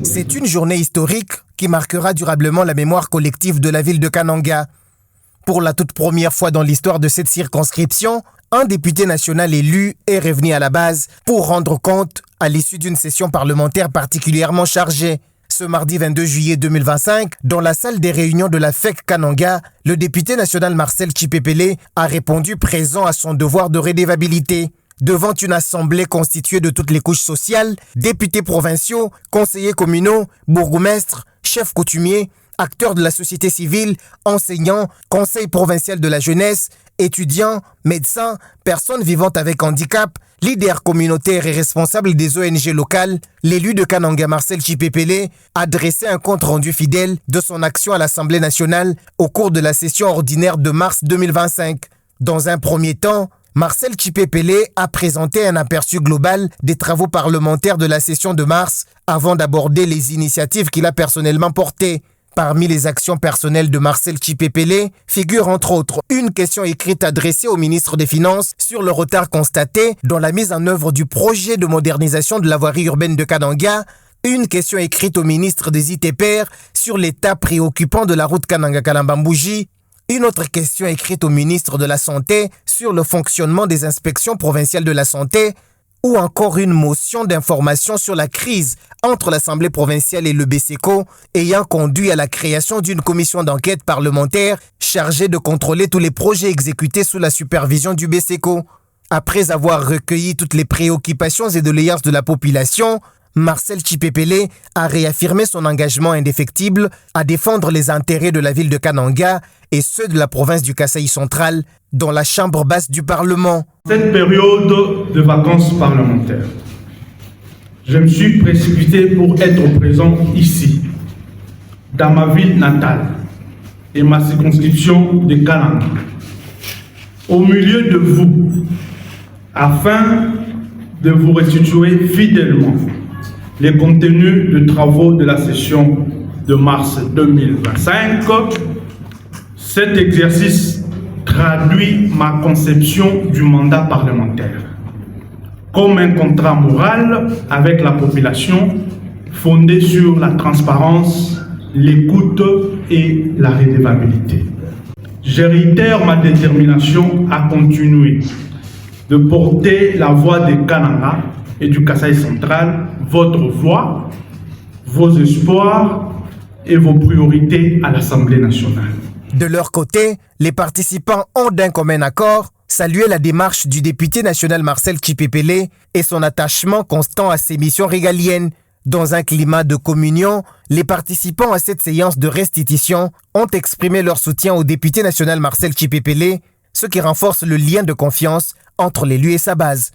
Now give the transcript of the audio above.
C'est une journée historique qui marquera durablement la mémoire collective de la ville de Kananga. Pour la toute première fois dans l'histoire de cette circonscription, un député national élu est revenu à la base pour rendre compte à l'issue d'une session parlementaire particulièrement chargée. Ce mardi 22 juillet 2025, dans la salle des réunions de la FEC Kananga, le député national Marcel Tshipepele a répondu présent à son devoir de redevabilité. Devant une assemblée constituée de toutes les couches sociales, députés provinciaux, conseillers communaux, bourgmestres, chefs coutumiers, acteurs de la société civile, enseignants, conseil provincial de la jeunesse, étudiants, médecins, personnes vivantes avec handicap, leaders communautaires et responsables des ONG locales, l'élu de Kananga Marcel Tshipepele a dressé un compte-rendu fidèle de son action à l'Assemblée nationale au cours de la session ordinaire de mars 2025. Dans un premier temps, Marcel Tshipepele a présenté un aperçu global des travaux parlementaires de la session de mars avant d'aborder les initiatives qu'il a personnellement portées. Parmi les actions personnelles de Marcel Tshipepele figure entre autres une question écrite adressée au ministre des Finances sur le retard constaté dans la mise en œuvre du projet de modernisation de la voirie urbaine de Kananga, une question écrite au ministre des ITPR sur l'état préoccupant de la route Kananga-Kalambambouji, une autre question écrite au ministre de la Santé sur le fonctionnement des inspections provinciales de la santé, ou encore une motion d'information sur la crise entre l'Assemblée provinciale et le BCECO ayant conduit à la création d'une commission d'enquête parlementaire chargée de contrôler tous les projets exécutés sous la supervision du BCECO. Après avoir recueilli toutes les préoccupations et doléances de la population, Marcel Tshipepele a réaffirmé son engagement indéfectible à défendre les intérêts de la ville de Kananga et ceux de la province du Kasaï central dans la chambre basse du Parlement. Cette période de vacances parlementaires, je me suis précipité pour être présent ici, dans ma ville natale et ma circonscription de Kananga, au milieu de vous, afin de vous restituer fidèlement les contenus de travaux de la session de mars 2025. Cet exercice traduit ma conception du mandat parlementaire comme un contrat moral avec la population fondé sur la transparence, l'écoute et la redevabilité. Je réitère ma détermination à continuer de porter la voix des Kananga et du Kasaï central, votre voix, vos espoirs et vos priorités à l'Assemblée nationale. De leur côté, les participants ont d'un commun accord salué la démarche du député national Marcel Tshipepele et son attachement constant à ses missions régaliennes. Dans un climat de communion, les participants à cette séance de restitution ont exprimé leur soutien au député national Marcel Tshipepele, ce qui renforce le lien de confiance entre l'élu et sa base.